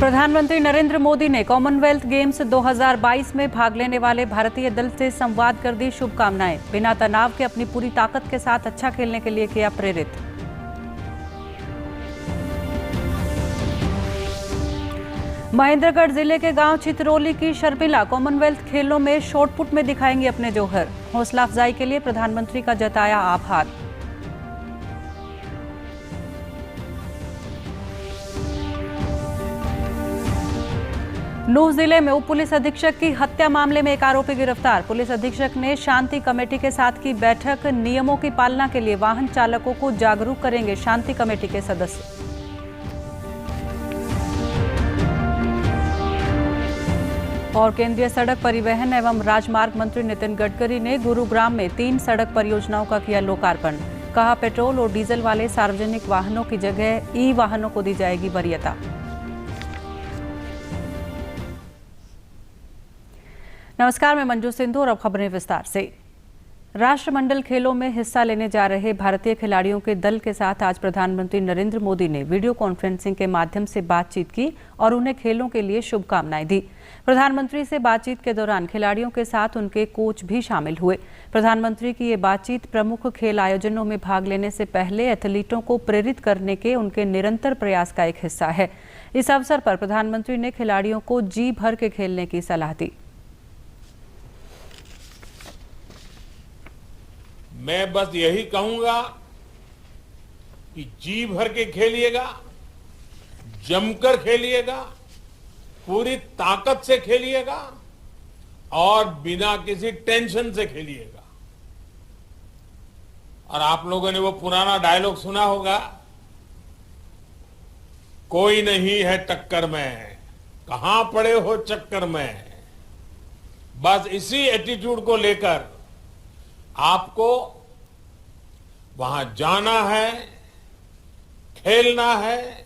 प्रधानमंत्री नरेंद्र मोदी ने Commonwealth games 2022 में भाग लेने वाले भारतीय दल से संवाद कर दी शुभकामनाएं। बिना तनाव के अपनी पूरी ताकत के साथ अच्छा खेलने के लिए किया प्रेरित। महेंद्रगढ़ जिले के गांव चितरौली की शर्मिला कॉमनवेल्थ खेलों में शॉटपुट में दिखाएंगी अपने जौहर। हौसला अफजाई के लिए प्रधानमंत्री का जताया आभार। नूह जिले में उप पुलिस अधीक्षक की हत्या मामले में एक आरोपी गिरफ्तार। पुलिस अधीक्षक ने शांति कमेटी के साथ की बैठक। नियमों की पालना के लिए वाहन चालकों को जागरूक करेंगे शांति कमेटी के सदस्य। और केंद्रीय सड़क परिवहन एवं राजमार्ग मंत्री नितिन गडकरी ने गुरुग्राम में 3 सड़क परियोजनाओं का किया लोकार्पण। कहा, पेट्रोल और डीजल वाले सार्वजनिक वाहनों की जगह ई वाहनों को दी जाएगी वरीयता। नमस्कार, मैं मंजू सिंधु और अब खबरें विस्तार से। राष्ट्रमंडल खेलों में हिस्सा लेने जा रहे भारतीय खिलाड़ियों के दल के साथ आज प्रधानमंत्री नरेंद्र मोदी ने वीडियो कॉन्फ्रेंसिंग के माध्यम से बातचीत की और उन्हें खेलों के लिए शुभकामनाएं दी। प्रधानमंत्री से बातचीत के दौरान खिलाड़ियों के साथ उनके कोच भी शामिल हुए। प्रधानमंत्री की ये बातचीत प्रमुख खेल आयोजनों में भाग लेने से पहले एथलीटों को प्रेरित करने के उनके निरंतर प्रयास का एक हिस्सा है। इस अवसर पर प्रधानमंत्री ने खिलाड़ियों को जी भर के खेलने की सलाह दी। मैं बस यही कहूंगा कि जी भर के खेलिएगा, जमकर खेलिएगा, पूरी ताकत से खेलिएगा और बिना किसी टेंशन से खेलिएगा। और आप लोगों ने वो पुराना डायलॉग सुना होगा, कोई नहीं है टक्कर में, कहां पड़े हो चक्कर में। बस इसी एटीट्यूड को लेकर आपको वहां जाना है, खेलना है।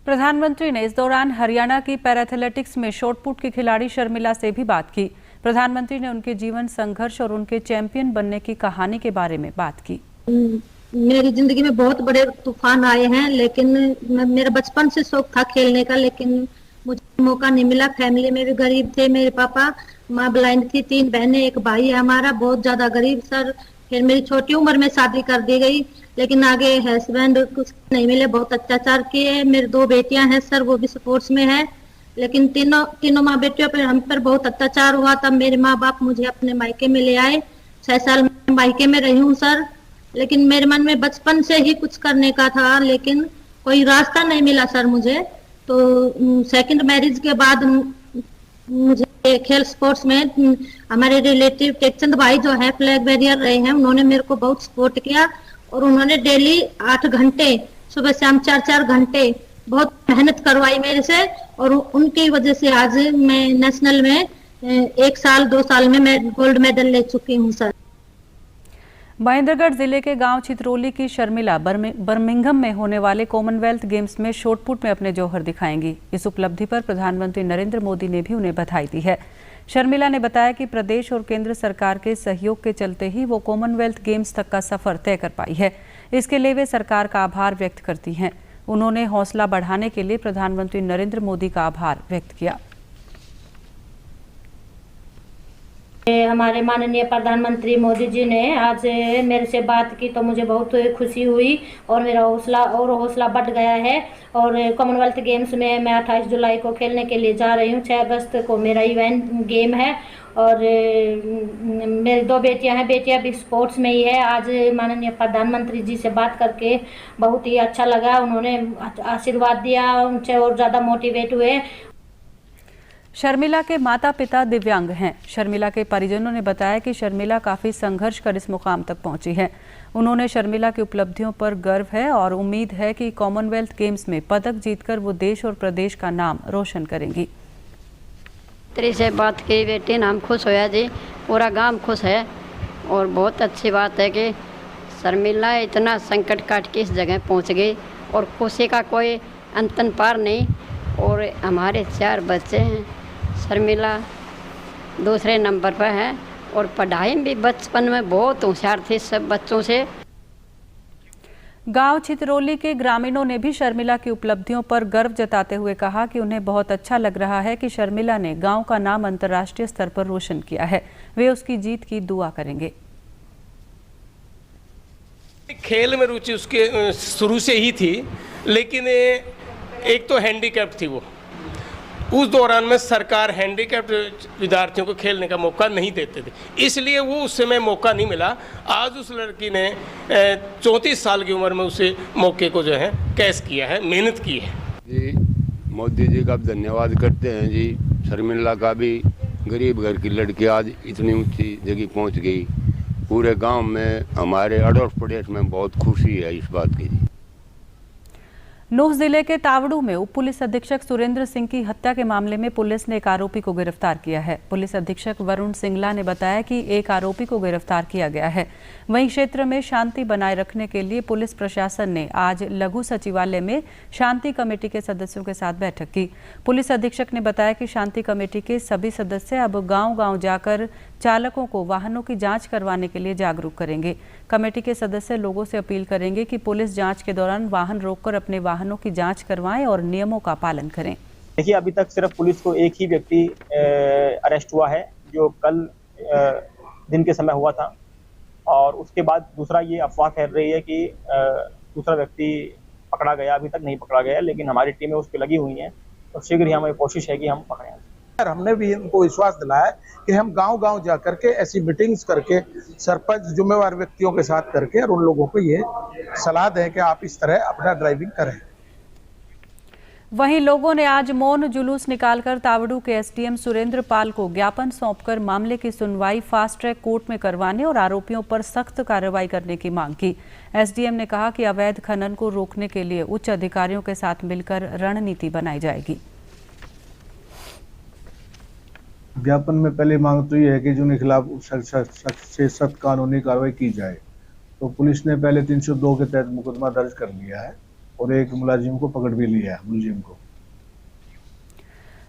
प्रधानमंत्री ने इस दौरान हरियाणा की पैराथलेटिक्स में शॉटपुट की खिलाड़ी शर्मिला से भी बात की। प्रधानमंत्री ने उनके जीवन संघर्ष और उनके चैंपियन बनने की कहानी के बारे में बात की। मेरी जिंदगी में बहुत बड़े तूफान आए हैं, लेकिन मेरा बचपन से शौक था खेलने का, लेकिन मुझे मौका नहीं मिला। फैमिली में भी गरीब थे, मेरे पापा, माँ ब्लाइंड थी, 3 बहनें, एक भाई है हमारा, बहुत ज्यादा गरीब सर। फिर मेरी छोटी उम्र में शादी कर दी गई, लेकिन आगे हस्बैंड कुछ नहीं मिले, बहुत अत्याचार किए। मेरी 2 बेटियां हैं सर, वो भी स्पोर्ट्स में है, लेकिन तीनों माँ बेटियों पर हम पर बहुत अत्याचार हुआ। तब मेरे माँ बाप मुझे अपने मायके में ले आए। 6 साल में मायके में रही हूँ सर, लेकिन मेरे मन में बचपन से ही कुछ करने का था, लेकिन कोई रास्ता नहीं मिला सर मुझे। तो सेकंड मैरिज के बाद मुझे खेल स्पोर्ट्स में हमारे रिलेटिव टेकचंद भाई जो है फ्लैग बैरियर रहे हैं, उन्होंने मेरे को बहुत सपोर्ट किया और उन्होंने डेली 8 घंटे सुबह शाम 4-4 घंटे बहुत मेहनत करवाई मेरे से, और उनकी वजह से आज मैं नेशनल में 1 साल 2 साल में मैं गोल्ड मेडल ले चुकी हूँ सर। महेंद्रगढ़ जिले के गांव चितरौली की शर्मिला बर्मिंघम में होने वाले कॉमनवेल्थ गेम्स में शॉटपुट में अपने जौहर दिखाएंगी। इस उपलब्धि पर प्रधानमंत्री नरेंद्र मोदी ने भी उन्हें बधाई दी है। शर्मिला ने बताया कि प्रदेश और केंद्र सरकार के सहयोग के चलते ही वो कॉमनवेल्थ गेम्स तक का सफर तय कर पाई है। इसके लिए वे सरकार का आभार व्यक्त करती हैं। उन्होंने हौसला बढ़ाने के लिए प्रधानमंत्री नरेंद्र मोदी का आभार व्यक्त किया। हमारे माननीय प्रधानमंत्री मोदी जी ने आज मेरे से बात की तो मुझे बहुत खुशी हुई और मेरा हौसला बढ़ गया है। और कॉमनवेल्थ गेम्स में मैं 28 जुलाई को खेलने के लिए जा रही हूँ। 6 अगस्त को मेरा इवेंट गेम है और मेरी 2 बेटियां हैं, बेटियां भी स्पोर्ट्स में ही है। आज माननीय प्रधानमंत्री जी से बात करके बहुत ही अच्छा लगा, उन्होंने आशीर्वाद दिया, उनसे और ज़्यादा मोटिवेट हुए। शर्मिला के माता पिता दिव्यांग हैं। शर्मिला के परिजनों ने बताया कि शर्मिला काफी संघर्ष कर इस मुकाम तक पहुंची है। उन्होंने शर्मिला की उपलब्धियों पर गर्व है और उम्मीद है कि कॉमनवेल्थ गेम्स में पदक जीतकर वो देश और प्रदेश का नाम रोशन करेंगी। तेरी से बात की बेटी, नाम खुश होया जी, पूरा गांव खुश है। और बहुत अच्छी बात है कि शर्मिला इतना संकट काट के इस जगह पहुँच गई और खुशी का कोई अंतन पार नहीं। और हमारे 4 बच्चे हैं, शर्मिला दूसरे नंबर पर है और पढ़ाई में भी बचपन में बहुत होशियार थी सब बच्चों से। गांव छितरौली के ग्रामीणों ने भी शर्मिला की उपलब्धियों पर गर्व जताते हुए कहा कि उन्हें बहुत अच्छा लग रहा है कि शर्मिला ने गांव का नाम अंतर्राष्ट्रीय स्तर पर रोशन किया है। वे उसकी जीत की दुआ करेंगे। खेल में रुचि उसके शुरू से ही थी, लेकिन एक तो हैंडीकैप थी वो। उस दौरान में सरकार हैंडीकैप्ड विद्यार्थियों को खेलने का मौका नहीं देते थे, इसलिए वो उस समय मौका नहीं मिला। आज उस लड़की ने 34 साल की उम्र में उसे मौके को जो है कैच किया है, मेहनत की है। जी मोदी जी का धन्यवाद करते हैं जी। शर्मिला का भी गरीब घर की लड़की आज इतनी ऊंची जगह पहुंच गई। पूरे गांव में हमारे अड़ोस पड़ोस में बहुत खुशी है इस बात की। नूह जिले के तावड़ू में उप पुलिस अधीक्षक सुरेंद्र सिंह की हत्या के मामले में पुलिस ने एक आरोपी को गिरफ्तार किया है। पुलिस अधीक्षक वरुण सिंगला ने बताया कि एक आरोपी को गिरफ्तार किया गया है। वहीं क्षेत्र में शांति बनाए रखने के लिए पुलिस प्रशासन ने आज लघु सचिवालय में शांति कमेटी के सदस्यों के साथ बैठक की। पुलिस अधीक्षक ने बताया कि शांति कमेटी के सभी सदस्य अब गांव-गांव जाकर चालकों को वाहनों की जांच करवाने के लिए जागरूक करेंगे। कमेटी के सदस्य लोगों से अपील करेंगे कि पुलिस जांच के दौरान वाहन रोककर अपने वाहनों की जांच करवाएं और नियमों का पालन करें। देखिए, अभी तक सिर्फ पुलिस को एक ही व्यक्ति अरेस्ट हुआ है, जो कल दिन के समय हुआ था, और उसके बाद दूसरा ये अफवाह फैल रही है कि दूसरा व्यक्ति पकड़ा गया। अभी तक नहीं पकड़ा गया, लेकिन हमारी टीमें उस पर लगी हुई हैं और शीघ्र ही हमारी कोशिश है कि हम पकड़ें। हमने भी इनको विश्वास दिलाया कि हम गांव-गांव जा करके ऐसी मीटिंग्स करके सरपंच जिम्मेवार व्यक्तियों के साथ करके और उन लोगों को ये सलाह दें कि आप इस तरह अपना ड्राइविंग करें। वहीं लोगों ने आज मौन जुलूस निकालकर तावड़ू के एसडीएम सुरेंद्र पाल को ज्ञापन सौंपकर मामले की सुनवाई फास्ट ट्रैक कोर्ट में करवाने और आरोपियों पर सख्त कार्रवाई करने की मांग की। एसडीएम ने कहा कि अवैध खनन को रोकने के लिए उच्च अधिकारियों के साथ मिलकर रणनीति बनाई जाएगी। ज्ञापन में पहली मांग तो ये है कि जिनके खिलाफ सख्त से सख्त कानूनी कार्रवाई की जाए। तो पुलिस ने पहले 302 के तहत मुकदमा दर्ज कर लिया है और एक मुलाजिम को पकड़ भी लिया है, मुलजिम को।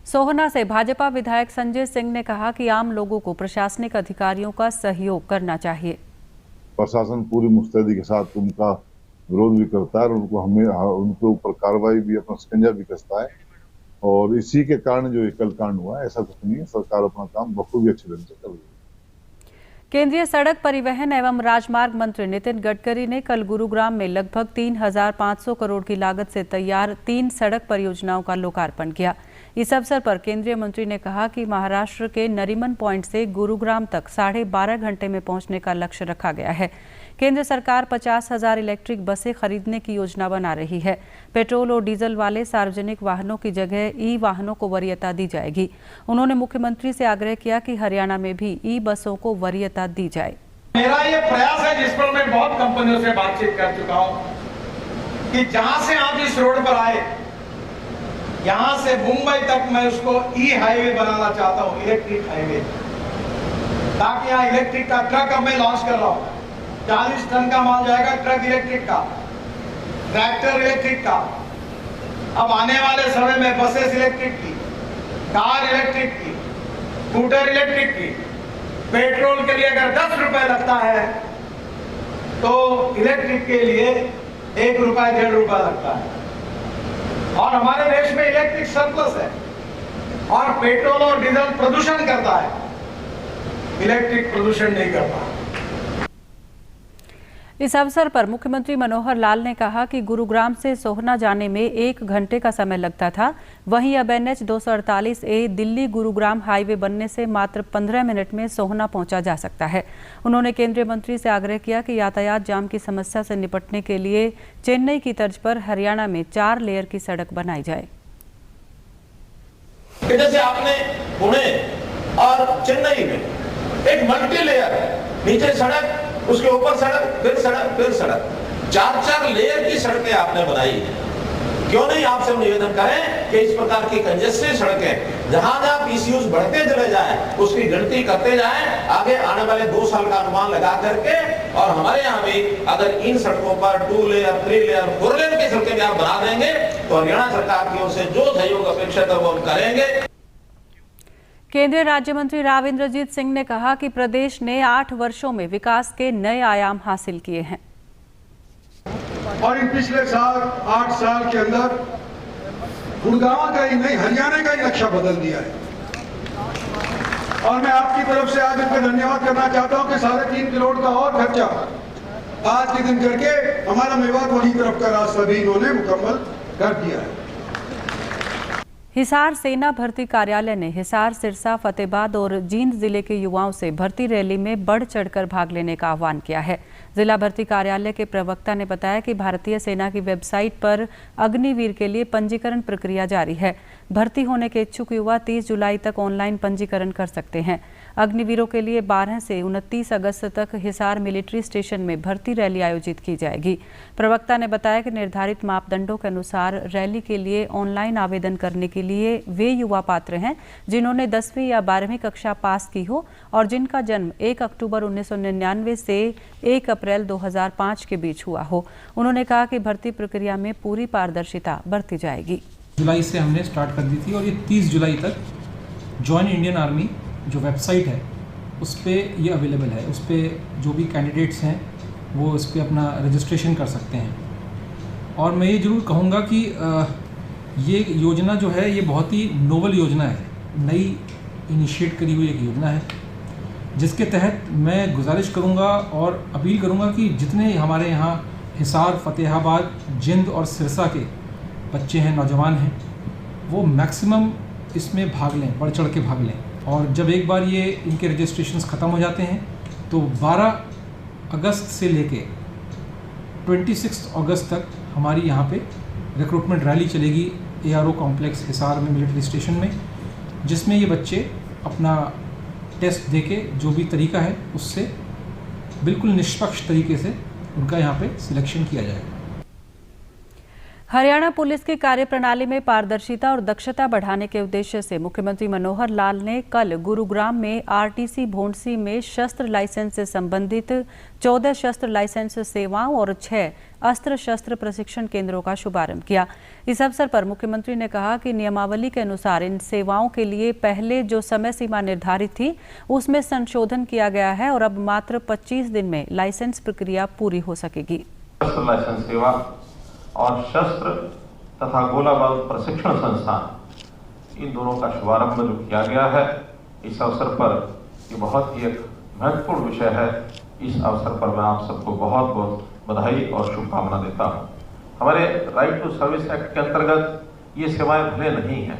सोहना से भाजपा विधायक संजय सिंह ने कहा कि आम लोगों को प्रशासनिक अधिकारियों का सहयोग करना चाहिए। प्रशासन पूरी मुस्तैदी के साथ उनका विरोध भी करता है और उनके ऊपर कार्रवाई भी, अपना शिकंजा भी कसता है, और इसी के कारण जो कल कांड हुआ ऐसा कुछ नहीं है। सरकार अपना काम बखूबी अच्छे ढंग से कर रही है। केंद्रीय सड़क परिवहन एवं राजमार्ग मंत्री नितिन गडकरी ने कल गुरुग्राम में लगभग 3,500 करोड़ की लागत से तैयार 3 सड़क परियोजनाओं का लोकार्पण किया। इस अवसर पर केंद्रीय मंत्री ने कहा कि महाराष्ट्र के नरीमन पॉइंट से गुरुग्राम तक 12.5 घंटे में पहुंचने का लक्ष्य रखा गया है। केंद्र सरकार 50,000 इलेक्ट्रिक बसें खरीदने की योजना बना रही है। पेट्रोल और डीजल वाले सार्वजनिक वाहनों की जगह ई वाहनों को वरीयता दी जाएगी। उन्होंने मुख्यमंत्री से आग्रह किया कि हरियाणा में भी ई बसों को वरीयता दी जाए। मेरा ये प्रयास है, जिस पर मैं बहुत कंपनियों से बातचीत कर चुका हूं, कि जहां से आप इस रोड पर आए, यहां से मुंबई तक मैं उसको ई हाईवे बनाना चाहता हूं, इलेक्ट्रिक हाईवे, ताकि यहाँ इलेक्ट्रिक का ट्रक अब मैं लॉन्च कर रहा हूं। 40 टन का माल जाएगा ट्रक इलेक्ट्रिक का, ट्रैक्टर इलेक्ट्रिक का। अब आने वाले समय में बसेस इलेक्ट्रिक की, कार इलेक्ट्रिक की, स्कूटर इलेक्ट्रिक की। पेट्रोल के लिए अगर 10 रुपए लगता है तो इलेक्ट्रिक के लिए 1 रुपया 1.5 रुपया लगता है। और हमारे देश में इलेक्ट्रिक सरप्लस है, और पेट्रोल और डीजल प्रदूषण करता है, इलेक्ट्रिक प्रदूषण नहीं करता। इस अवसर पर मुख्यमंत्री मनोहर लाल ने कहा कि गुरुग्राम से सोहना जाने में 1 घंटे का समय लगता था, वहीं अब NH 248A Delhi Gurugram highway बनने से मात्र 15 मिनट में सोहना पहुंचा जा सकता है। उन्होंने केंद्रीय मंत्री से आग्रह किया कि यातायात जाम की समस्या से निपटने के लिए चेन्नई की तर्ज पर हरियाणा में 4 लेयर की सड़क बनाई जाए। जैसे आपने पुणे और चेन्नई में एक मल्टी लेयर, नीचे सड़क, उसके ऊपर सड़क, फिर सड़क, फिर सड़क, 4 लेयर की सड़कें आपने बनाई है। क्यों नहीं आपसे हम निवेदन करें कि इस प्रकार की कंजेस्टेड सड़कें, जहां जहां पीसीयूज बढ़ते चले जाएं, उसकी गिनती करते जाएं, आगे आने वाले 2 साल का अनुमान लगा करके, और हमारे यहाँ भी अगर इन सड़कों पर 2 लेयर, 3 लेयर, 4 लेयर की सड़कें भी आप बना देंगे तो हरियाणा सरकार की ओर से जो सहयोग अपेक्षित है वो हम करेंगे। केंद्रीय राज्य मंत्री राव इंद्रजीत सिंह ने कहा कि प्रदेश ने 8 वर्षों में विकास के नए आयाम हासिल किए हैं। और इन पिछले 7-8 साल के अंदर गुड़गांव का ही नहीं, हरियाणा का ही नक्शा बदल दिया है। और मैं आपकी तरफ से आज इनका धन्यवाद करना चाहता हूं कि 3.5 करोड़ का और खर्चा आज के दिन करके हमारा मेवात वाली तरफ का रास्ता भी इन्होंने मुकम्मल कर दिया है। हिसार सेना भर्ती कार्यालय ने हिसार, सिरसा, फतेहाबाद और जींद जिले के युवाओं से भर्ती रैली में बढ़ चढ़कर भाग लेने का आह्वान किया है। जिला भर्ती कार्यालय के प्रवक्ता ने बताया कि भारतीय सेना की वेबसाइट पर अग्निवीर के लिए पंजीकरण प्रक्रिया जारी है। भर्ती होने के इच्छुक युवा 30 जुलाई तक ऑनलाइन पंजीकरण कर सकते हैं। अग्निवीरों के लिए 12 से 29 अगस्त तक हिसार मिलिट्री स्टेशन में भर्ती रैली आयोजित की जाएगी। प्रवक्ता ने बताया कि निर्धारित मापदंडों के अनुसार रैली के लिए ऑनलाइन आवेदन करने के लिए वे युवा पात्र हैं जिन्होंने 10वीं या 12वीं कक्षा पास की हो और जिनका जन्म 1 अक्टूबर 1999 से 1 अप्रैल 2005 के बीच हुआ हो। उन्होंने कहा कि भर्ती प्रक्रिया में पूरी पारदर्शिता बरती जाएगी। जुलाई से हमने स्टार्ट कर दी थी और ये 30 जुलाई तक जॉइन इंडियन आर्मी जो वेबसाइट है उस पर ये अवेलेबल है। उस पर जो भी कैंडिडेट्स हैं वो उस पर अपना रजिस्ट्रेशन कर सकते हैं। और मैं ये ज़रूर कहूँगा कि ये योजना जो है ये बहुत ही नोवल योजना है, नई इनिशिएट करी हुई एक योजना है, जिसके तहत मैं गुजारिश करूँगा और अपील करूँगा कि जितने हमारे यहाँ हिसार, फतेहाबाद, जिंद और सिरसा के बच्चे हैं, नौजवान हैं, वो मैक्सिमम इसमें भाग लें, बढ़ चढ़ के भाग लें। और जब एक बार ये इनके रजिस्ट्रेशंस ख़त्म हो जाते हैं तो 12 अगस्त से लेके 26 अगस्त तक हमारी यहाँ पे रिक्रूटमेंट रैली चलेगी ARO कॉम्प्लेक्स हिसार में मिलिट्री स्टेशन में, जिसमें ये बच्चे अपना टेस्ट देके जो भी तरीका है उससे बिल्कुल निष्पक्ष तरीके से उनका यहाँ पे सिलेक्शन किया जाएगा। हरियाणा पुलिस की कार्यप्रणाली में पारदर्शिता और दक्षता बढ़ाने के उद्देश्य से मुख्यमंत्री मनोहर लाल ने कल गुरुग्राम में RTC भोंडसी में शस्त्र लाइसेंस से संबंधित 14 शस्त्र लाइसेंस सेवाओं और 6 अस्त्र शस्त्र प्रशिक्षण केंद्रों का शुभारंभ किया। इस अवसर पर मुख्यमंत्री ने कहा कि नियमावली के अनुसार इन सेवाओं के लिए पहले जो समय सीमा निर्धारित थी उसमें संशोधन किया गया है और अब मात्र 25 दिन में लाइसेंस प्रक्रिया पूरी हो सकेगी। लाइसेंस सेवा और शस्त्र तथा गोला बारूद प्रशिक्षण संस्थान, इन दोनों का शुभारंभ जो किया गया है, इस अवसर पर ये बहुत ही एक महत्वपूर्ण विषय है। इस अवसर पर मैं आप सबको बहुत बहुत बधाई और शुभकामना देता हूँ। हमारे राइट टू सर्विस एक्ट के अंतर्गत ये सेवाएं भले नहीं हैं,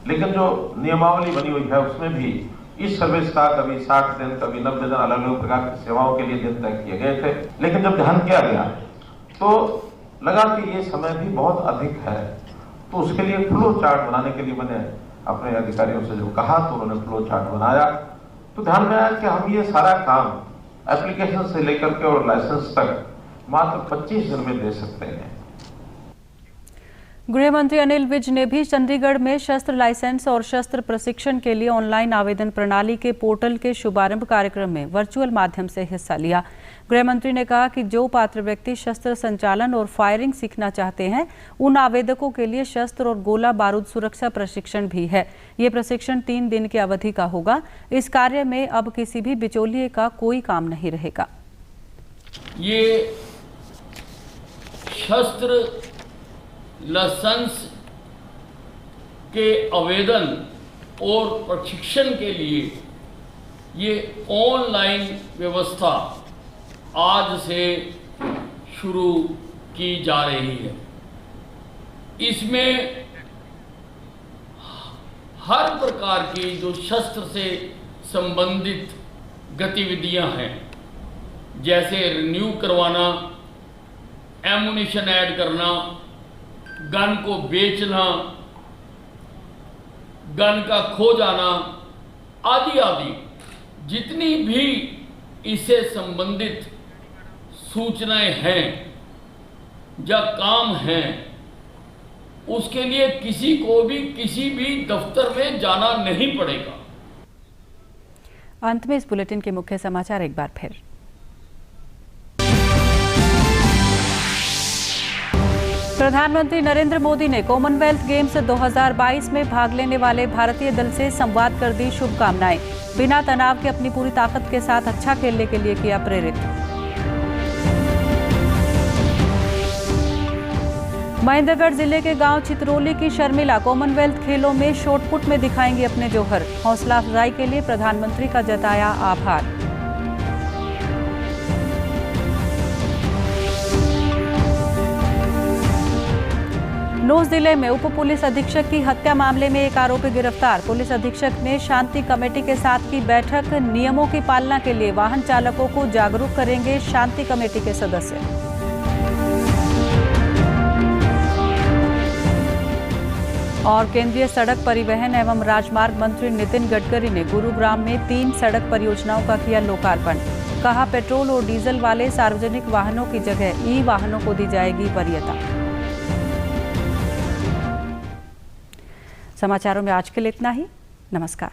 लेकिन जो नियमावली बनी हुई है उसमें भी इस सर्विस का कभी 60 दिन, कभी 90 दिन, अलग अलग प्रकार की सेवाओं के लिए दिन तय किए गए थे। लेकिन जब ध्यान किया गया तो लगा कि ये समय भी बहुत अधिक है, तो उसके लिए फ्लो चार्ट बनाने के लिए मैंने अपने अधिकारियों से जो कहा तो उन्होंने फ्लो चार्ट बनाया। तो ध्यान में आया कि हम ये सारा काम एप्लीकेशन से लेकर के और लाइसेंस तक मात्र 25 दिन में दे सकते हैं। गृह मंत्री अनिल विज ने भी चंडीगढ़ में शस्त्र लाइसेंस और शस्त्र प्रशिक्षण के लिए ऑनलाइन आवेदन प्रणाली के पोर्टल के शुभारंभ कार्यक्रम में वर्चुअल माध्यम से हिस्सा लिया। गृह मंत्री ने कहा कि जो पात्र व्यक्ति शस्त्र संचालन और फायरिंग सीखना चाहते हैं उन आवेदकों के लिए शस्त्र और गोला बारूद सुरक्षा प्रशिक्षण भी है। ये प्रशिक्षण 3 दिन की अवधि का होगा। इस कार्य में अब किसी भी बिचौलिए का कोई काम नहीं रहेगा। ये शस्त्र लाइसेंस के आवेदन और प्रशिक्षण के लिए ये ऑनलाइन व्यवस्था आज से शुरू की जा रही है। इसमें हर प्रकार की जो शस्त्र से संबंधित गतिविधियां हैं, जैसे रिन्यू करवाना, एमुनिशन ऐड करना, गन को बेचना, गन का खो जाना आदि आदि, जितनी भी इससे संबंधित सूचनाएं हैं या काम हैं, उसके लिए किसी को भी किसी भी दफ्तर में जाना नहीं पड़ेगा। अंत में इस बुलेटिन के मुख्य समाचार एक बार फिर। प्रधानमंत्री नरेंद्र मोदी ने कॉमनवेल्थ गेम्स 2022 में भाग लेने वाले भारतीय दल से संवाद कर दी शुभकामनाएं। बिना तनाव के अपनी पूरी ताकत के साथ अच्छा खेलने के लिए किया प्रेरित। महेंद्रगढ़ जिले के गांव चित्रोली की शर्मिला कॉमनवेल्थ खेलों में शॉटपुट में दिखाएंगी अपने जौहर। हौसला अफजाई के लिए प्रधानमंत्री का जताया आभार। नूंह जिले में उप पुलिस अधीक्षक की हत्या मामले में एक आरोपी गिरफ्तार। पुलिस अधीक्षक ने शांति कमेटी के साथ की बैठक। नियमों की पालना के लिए वाहन चालकों को जागरूक करेंगे शांति कमेटी के सदस्य। और केंद्रीय सड़क परिवहन एवं राजमार्ग मंत्री नितिन गडकरी ने गुरुग्राम में 3 सड़क परियोजनाओं का किया लोकार्पण। कहा, पेट्रोल और डीजल वाले सार्वजनिक वाहनों की जगह ई वाहनों को दी जाएगी वरीयता। समाचारों में आज के लिए इतना ही। नमस्कार।